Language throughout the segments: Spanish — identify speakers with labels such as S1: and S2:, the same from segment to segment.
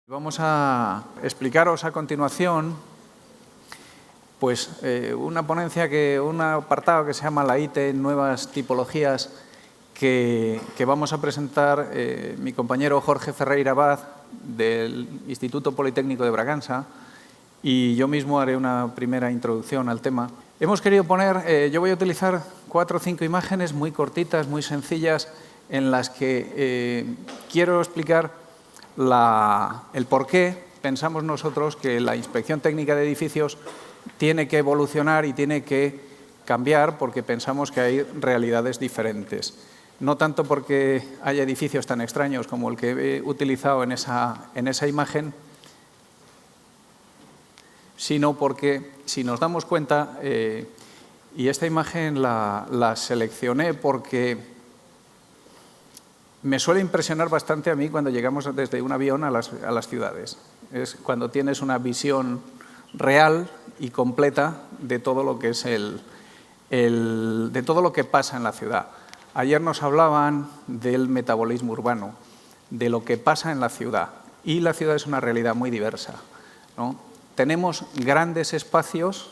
S1: Vamos a explicaros a continuación una ponencia, un apartado que se llama la IT en nuevas tipologías que vamos a presentar mi compañero Jorge Ferreira Abad del Instituto Politécnico de Bragança y yo mismo haré una primera introducción al tema. Hemos querido poner, yo voy a utilizar 4 o 5 imágenes muy cortitas, muy sencillas, en las que quiero explicar el por qué pensamos nosotros que la inspección técnica de edificios tiene que evolucionar y tiene que cambiar porque pensamos que hay realidades diferentes. No tanto porque haya edificios tan extraños como el que he utilizado en esa imagen, sino porque, si nos damos cuenta, y esta imagen la seleccioné porque me suele impresionar bastante a mí cuando llegamos desde un avión a las ciudades. Es cuando tienes una visión real y completa de todo lo que es de todo lo que pasa en la ciudad. Ayer nos hablaban del metabolismo urbano, de lo que pasa en la ciudad. Y la ciudad es una realidad muy diversa, ¿no? Tenemos grandes espacios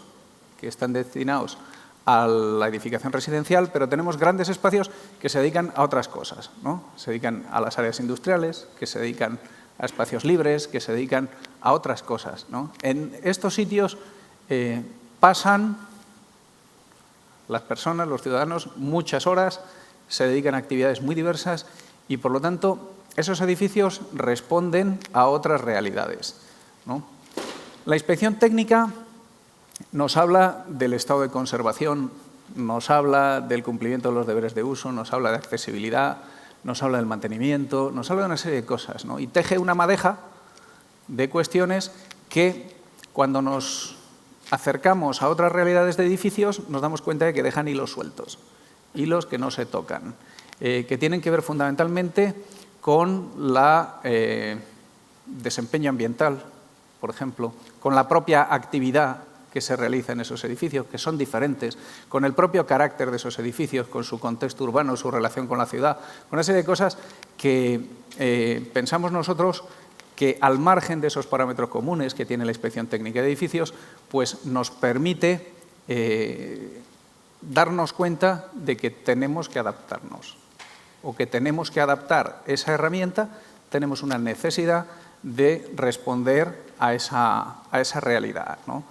S1: que están destinados a la edificación residencial, pero tenemos grandes espacios que se dedican a otras cosas, ¿no? Se dedican a las áreas industriales, que se dedican a espacios libres, que se dedican a otras cosas, ¿no? En estos sitios pasan las personas, los ciudadanos, muchas horas, se dedican a actividades muy diversas y, por lo tanto, esos edificios responden a otras realidades, ¿no? La inspección técnica nos habla del estado de conservación, nos habla del cumplimiento de los deberes de uso, nos habla de accesibilidad, nos habla del mantenimiento, nos habla de una serie de cosas, ¿no? Y teje una madeja de cuestiones que, cuando nos acercamos a otras realidades de edificios, nos damos cuenta de que dejan hilos sueltos, hilos que no se tocan, que tienen que ver fundamentalmente con el desempeño ambiental, por ejemplo, con la propia actividad que se realiza en esos edificios, que son diferentes, con el propio carácter de esos edificios, con su contexto urbano, su relación con la ciudad, con una serie de cosas que pensamos nosotros que, al margen de esos parámetros comunes que tiene la inspección técnica de edificios, pues nos permite darnos cuenta de que tenemos que adaptarnos o que tenemos que adaptar esa herramienta, tenemos una necesidad de responder a esa realidad, ¿no?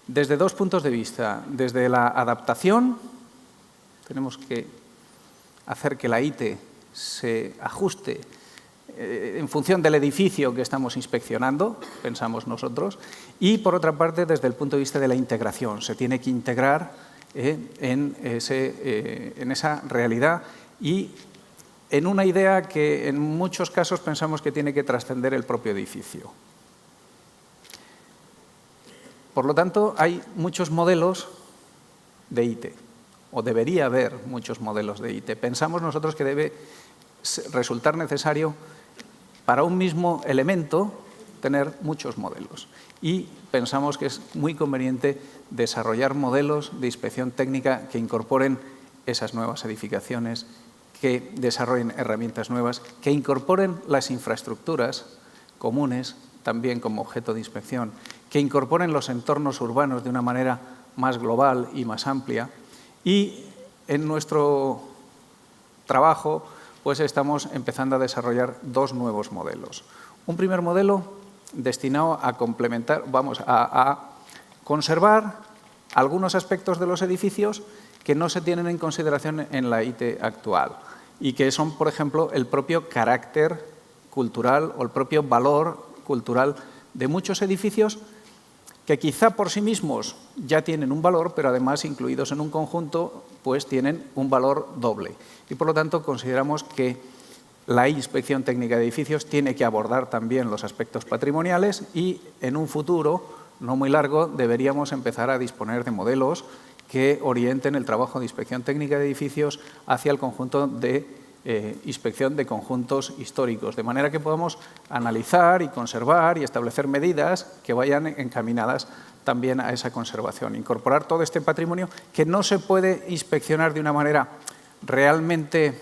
S1: Desde 2 puntos de vista. Desde la adaptación, tenemos que hacer que la IT se ajuste en función del edificio que estamos inspeccionando, pensamos nosotros, y, por otra parte, desde el punto de vista de la integración. Se tiene que integrar en esa realidad y en una idea que en muchos casos pensamos que tiene que trascender el propio edificio. Por lo tanto, hay muchos modelos de IT, o debería haber muchos modelos de IT. Pensamos nosotros que debe resultar necesario, para un mismo elemento, tener muchos modelos. Y pensamos que es muy conveniente desarrollar modelos de inspección técnica que incorporen esas nuevas edificaciones, que desarrollen herramientas nuevas, que incorporen las infraestructuras comunes también como objeto de inspección, que incorporen los entornos urbanos de una manera más global y más amplia. Y en nuestro trabajo pues estamos empezando a desarrollar 2 nuevos modelos. Un primer modelo destinado a complementar, a conservar algunos aspectos de los edificios que no se tienen en consideración en la IT actual y que son, por ejemplo, el propio carácter cultural o el propio valor cultural de muchos edificios que quizá por sí mismos ya tienen un valor, pero además, incluidos en un conjunto, pues tienen un valor doble. Y, por lo tanto, consideramos que la inspección técnica de edificios tiene que abordar también los aspectos patrimoniales y, en un futuro no muy largo, deberíamos empezar a disponer de modelos que orienten el trabajo de inspección técnica de edificios hacia el conjunto de inspección de conjuntos históricos, de manera que podamos analizar y conservar y establecer medidas que vayan encaminadas también a esa conservación. Incorporar todo este patrimonio que no se puede inspeccionar de una manera realmente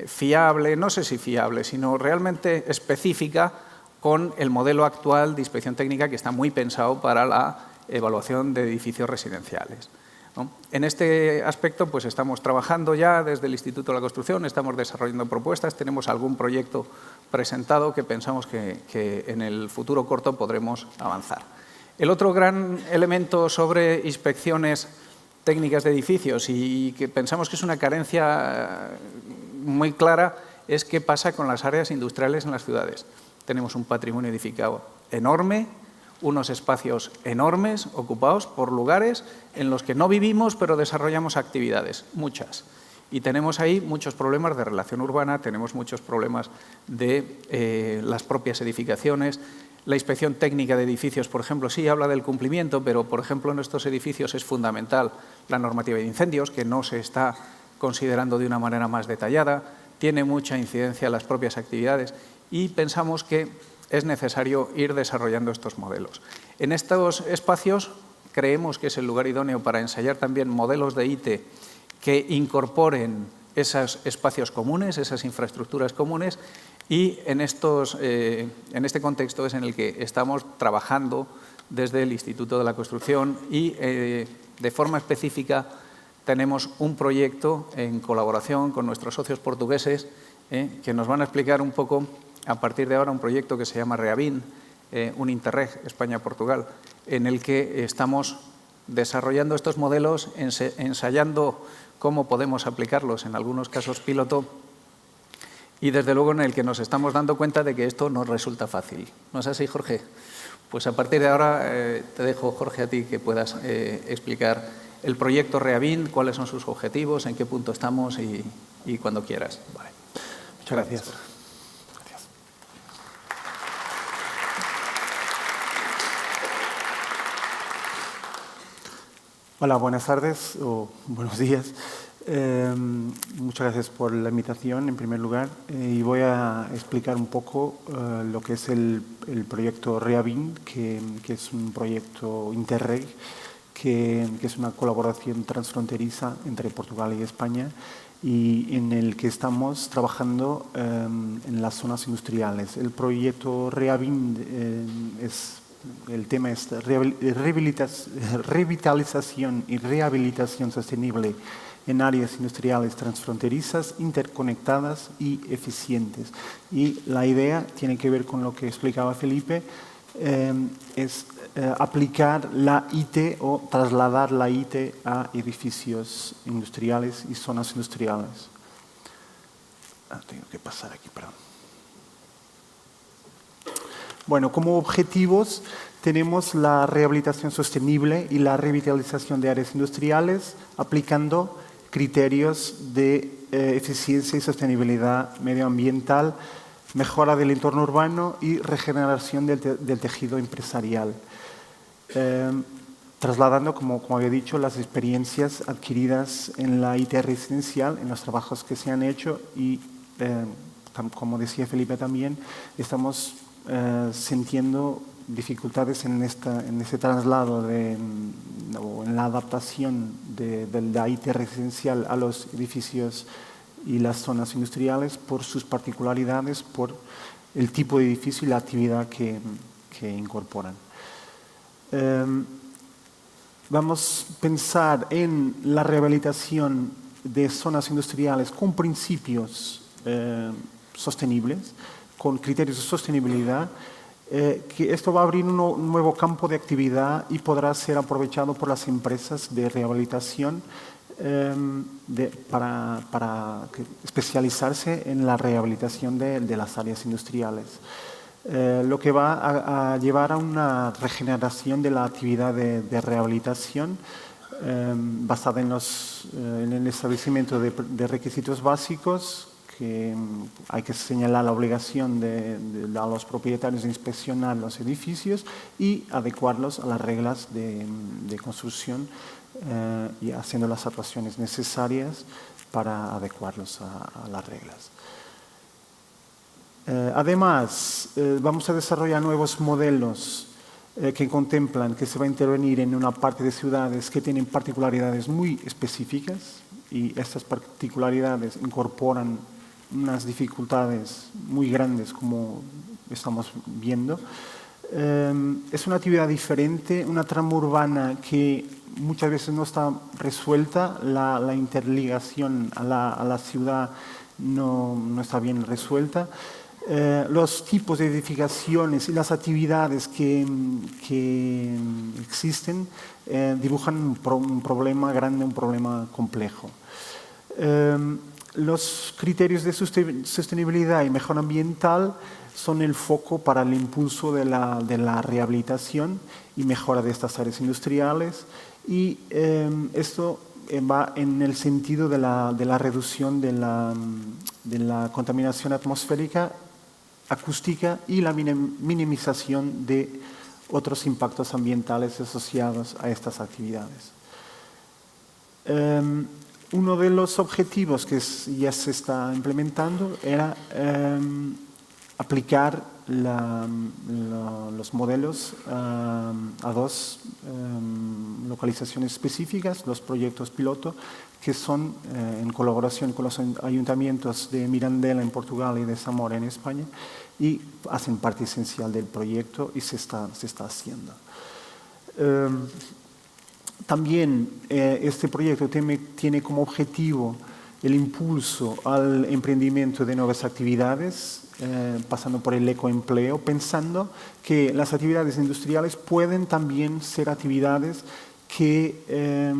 S1: fiable, no sé si fiable, sino realmente específica con el modelo actual de inspección técnica que está muy pensado para la evaluación de edificios residenciales, ¿no? En este aspecto pues estamos trabajando ya desde el Instituto de la Construcción, estamos desarrollando propuestas, tenemos algún proyecto presentado que pensamos que en el futuro corto podremos avanzar. El otro gran elemento sobre inspecciones técnicas de edificios y que pensamos que es una carencia muy clara es qué pasa con las áreas industriales en las ciudades. Tenemos un patrimonio edificado enorme, unos espacios enormes ocupados por lugares en los que no vivimos pero desarrollamos actividades, muchas. Y tenemos ahí muchos problemas de relación urbana, tenemos muchos problemas de las propias edificaciones. La inspección técnica de edificios, por ejemplo, sí habla del cumplimiento, pero, por ejemplo, en estos edificios es fundamental la normativa de incendios, que no se está considerando de una manera más detallada, tiene mucha incidencia en las propias actividades y pensamos que es necesario ir desarrollando estos modelos. En estos espacios creemos que es el lugar idóneo para ensayar también modelos de IT que incorporen esos espacios comunes, esas infraestructuras comunes y en este contexto es en el que estamos trabajando desde el Instituto de la Construcción y de forma específica tenemos un proyecto en colaboración con nuestros socios portugueses que nos van a explicar un poco a partir de ahora un proyecto que se llama REABIN, un Interreg España-Portugal, en el que estamos desarrollando estos modelos, ensayando cómo podemos aplicarlos en algunos casos piloto y desde luego en el que nos estamos dando cuenta de que esto no resulta fácil. ¿No es así, Jorge? Pues a partir de ahora te dejo, Jorge, a ti que puedas explicar el proyecto REABIN, cuáles son sus objetivos, en qué punto estamos y cuando quieras. Vale.
S2: Muchas gracias. Hola, buenas tardes o buenos días. Muchas gracias por la invitación, en primer lugar. Y voy a explicar un poco lo que es el proyecto REABIN, que es un proyecto Interreg, que es una colaboración transfronteriza entre Portugal y España y en el que estamos trabajando en las zonas industriales. El proyecto REABIN el tema es revitalización y rehabilitación sostenible en áreas industriales transfronterizas, interconectadas y eficientes. Y la idea tiene que ver con lo que explicaba Felipe, es aplicar la IT o trasladar la IT a edificios industriales y zonas industriales. Tengo que pasar aquí, perdón. Bueno, como objetivos tenemos la rehabilitación sostenible y la revitalización de áreas industriales aplicando criterios de eficiencia y sostenibilidad medioambiental, mejora del entorno urbano y regeneración del tejido empresarial. Trasladando, como había dicho, las experiencias adquiridas en la IT residencial, en los trabajos que se han hecho y, como decía Felipe también, estamos sintiendo dificultades en ese traslado o en la adaptación de la IT residencial a los edificios y las zonas industriales por sus particularidades, por el tipo de edificio y la actividad que incorporan. Vamos a pensar en la rehabilitación de zonas industriales con principios sostenibles, con criterios de sostenibilidad, que esto va a abrir un nuevo campo de actividad y podrá ser aprovechado por las empresas de rehabilitación para especializarse en la rehabilitación de las áreas industriales. Lo que va a llevar a una regeneración de la actividad de rehabilitación basada en el establecimiento de requisitos básicos, que hay que señalar la obligación a los propietarios de inspeccionar los edificios y adecuarlos a las reglas de construcción y haciendo las actuaciones necesarias para adecuarlos a las reglas. Además, vamos a desarrollar nuevos modelos que contemplan que se va a intervenir en una parte de ciudades que tienen particularidades muy específicas y estas particularidades incorporan unas dificultades muy grandes, como estamos viendo. Es una actividad diferente, una trama urbana que muchas veces no está resuelta, la interligación a la ciudad no está bien resuelta. Los tipos de edificaciones y las actividades que existen dibujan un problema grande, un problema complejo. Los criterios de sostenibilidad y mejora ambiental son el foco para el impulso de la rehabilitación y mejora de estas áreas industriales, y esto va en el sentido de la reducción de la contaminación atmosférica, acústica y la minimización de otros impactos ambientales asociados a estas actividades. Uno de los objetivos que ya se está implementando era aplicar los modelos a dos localizaciones específicas, los proyectos piloto, que son en colaboración con los ayuntamientos de Mirandela en Portugal y de Zamora en España, y hacen parte esencial del proyecto y se está haciendo. También este proyecto tiene como objetivo el impulso al emprendimiento de nuevas actividades, pasando por el ecoempleo, pensando que las actividades industriales pueden también ser actividades que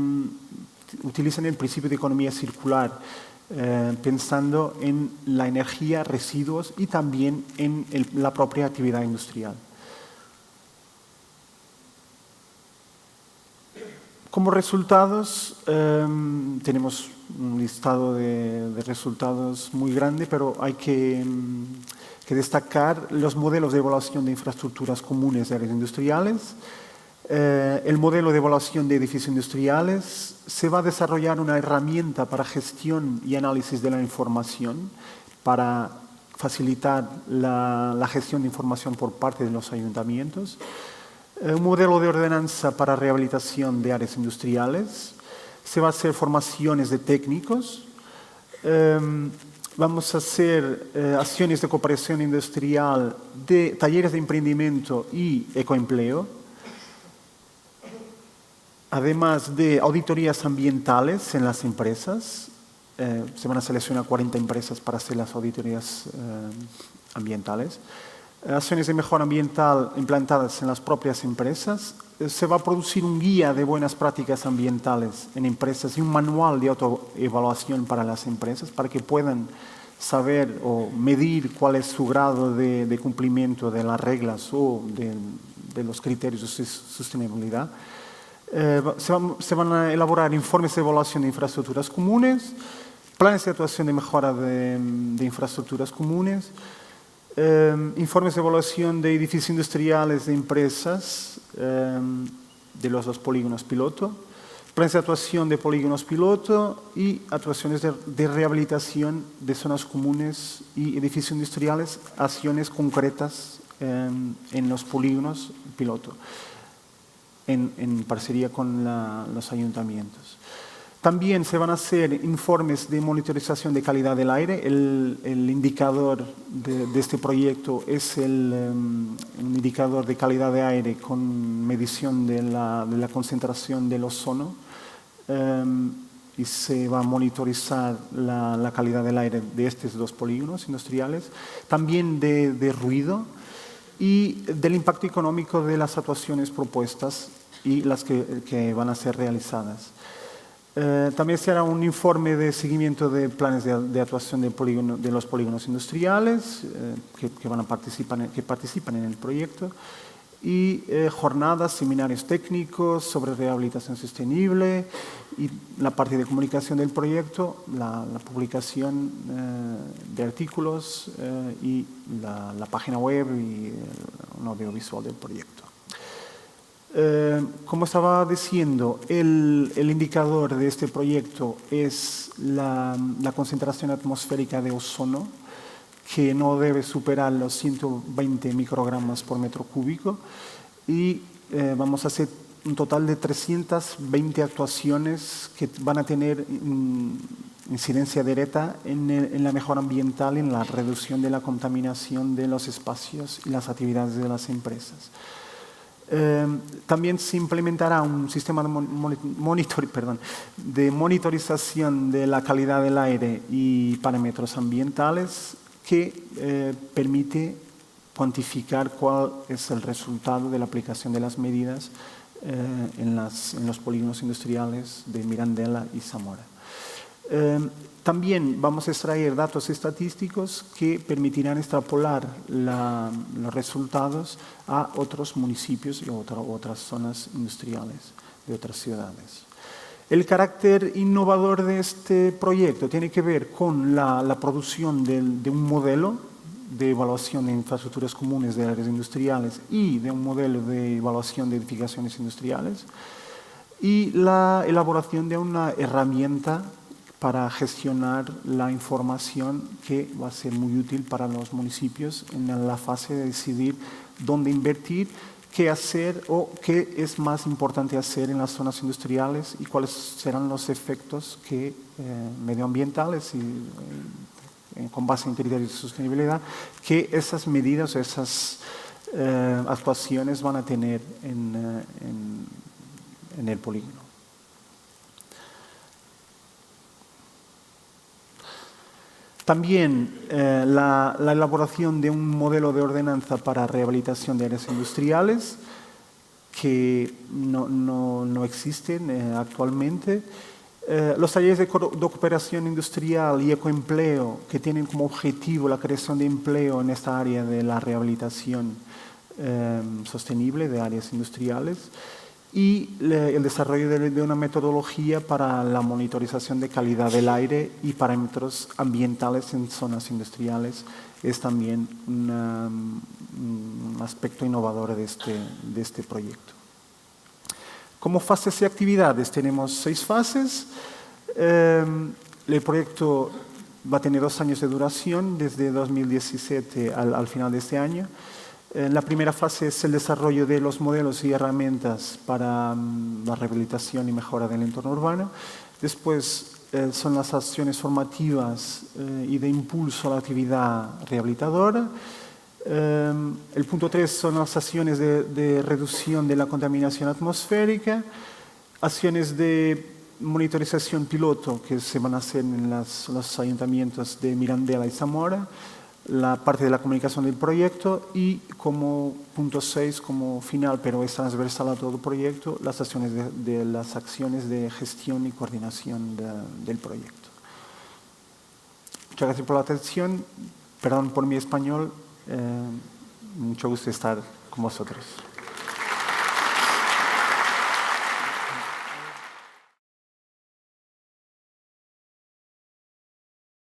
S2: utilizan el principio de economía circular, pensando en la energía, residuos y también en la propia actividad industrial. Como resultados, tenemos un listado de resultados muy grande, pero hay que destacar los modelos de evaluación de infraestructuras comunes de áreas industriales. El modelo de evaluación de edificios industriales. Se va a desarrollar una herramienta para gestión y análisis de la información para facilitar la gestión de información por parte de los ayuntamientos. Un modelo de ordenanza para rehabilitación de áreas industriales. Se va a hacer formaciones de técnicos. Vamos a hacer acciones de cooperación industrial, de talleres de emprendimiento y ecoempleo. Además de auditorías ambientales en las empresas. Se van a seleccionar 40 empresas para hacer las auditorías ambientales. Acciones de mejora ambiental implantadas en las propias empresas. Se va a producir un guía de buenas prácticas ambientales en empresas y un manual de autoevaluación para las empresas para que puedan saber o medir cuál es su grado de cumplimiento de las reglas o de los criterios de sostenibilidad. Se van a elaborar informes de evaluación de infraestructuras comunes, planes de actuación de mejora de infraestructuras comunes, informes de evaluación de edificios industriales de empresas de los dos polígonos piloto, planes de actuación de polígonos piloto y actuaciones de rehabilitación de zonas comunes y edificios industriales, acciones concretas en los polígonos piloto, en parcería con los ayuntamientos. También se van a hacer informes de monitorización de calidad del aire. El indicador de este proyecto es un indicador de calidad de aire con medición de la concentración del ozono, y se va a monitorizar la calidad del aire de estos dos polígonos industriales. También de ruido y del impacto económico de las actuaciones propuestas y las que van a ser realizadas. También se hará un informe de seguimiento de planes de actuación de los polígonos industriales que participan en el proyecto, y jornadas, seminarios técnicos sobre rehabilitación sostenible y la parte de comunicación del proyecto, la publicación de artículos y la página web y un audiovisual del proyecto. Como estaba diciendo, el indicador de este proyecto es la concentración atmosférica de ozono, que no debe superar los 120 microgramos por metro cúbico, y vamos a hacer un total de 320 actuaciones que van a tener incidencia directa en la mejora ambiental, en la reducción de la contaminación de los espacios y las actividades de las empresas. También se implementará un sistema de monitorización de la calidad del aire y parámetros ambientales que permite cuantificar cuál es el resultado de la aplicación de las medidas en los polígonos industriales de Mirandela y Zamora. También vamos a extraer datos estadísticos que permitirán extrapolar los resultados a otros municipios y otras zonas industriales de otras ciudades. El carácter innovador de este proyecto tiene que ver con la producción de un modelo de evaluación de infraestructuras comunes de áreas industriales y de un modelo de evaluación de edificaciones industriales y la elaboración de una herramienta para gestionar la información que va a ser muy útil para los municipios en la fase de decidir dónde invertir, qué hacer o qué es más importante hacer en las zonas industriales y cuáles serán los efectos medioambientales y con base en criterios de sostenibilidad que esas medidas, esas actuaciones van a tener en el polígono. También la elaboración de un modelo de ordenanza para rehabilitación de áreas industriales que no existen actualmente. Los talleres de cooperación industrial y ecoempleo que tienen como objetivo la creación de empleo en esta área de la rehabilitación sostenible de áreas industriales y el desarrollo de una metodología para la monitorización de calidad del aire y parámetros ambientales en zonas industriales es también un aspecto innovador de este proyecto. Como fases y actividades tenemos 6 fases. El proyecto va a tener 2 años de duración, desde 2017 al final de este año. La primera fase es el desarrollo de los modelos y herramientas para la rehabilitación y mejora del entorno urbano. Después son las acciones formativas y de impulso a la actividad rehabilitadora. El punto 3 son las acciones de reducción de la contaminación atmosférica, acciones de monitorización piloto que se van a hacer en los ayuntamientos de Mirandela y Zamora, la parte de la comunicación del proyecto y como punto 6, como final, pero es transversal a todo el proyecto, las acciones de gestión y coordinación del proyecto. Muchas gracias por la atención. Perdón por mi español. Mucho gusto estar con vosotros.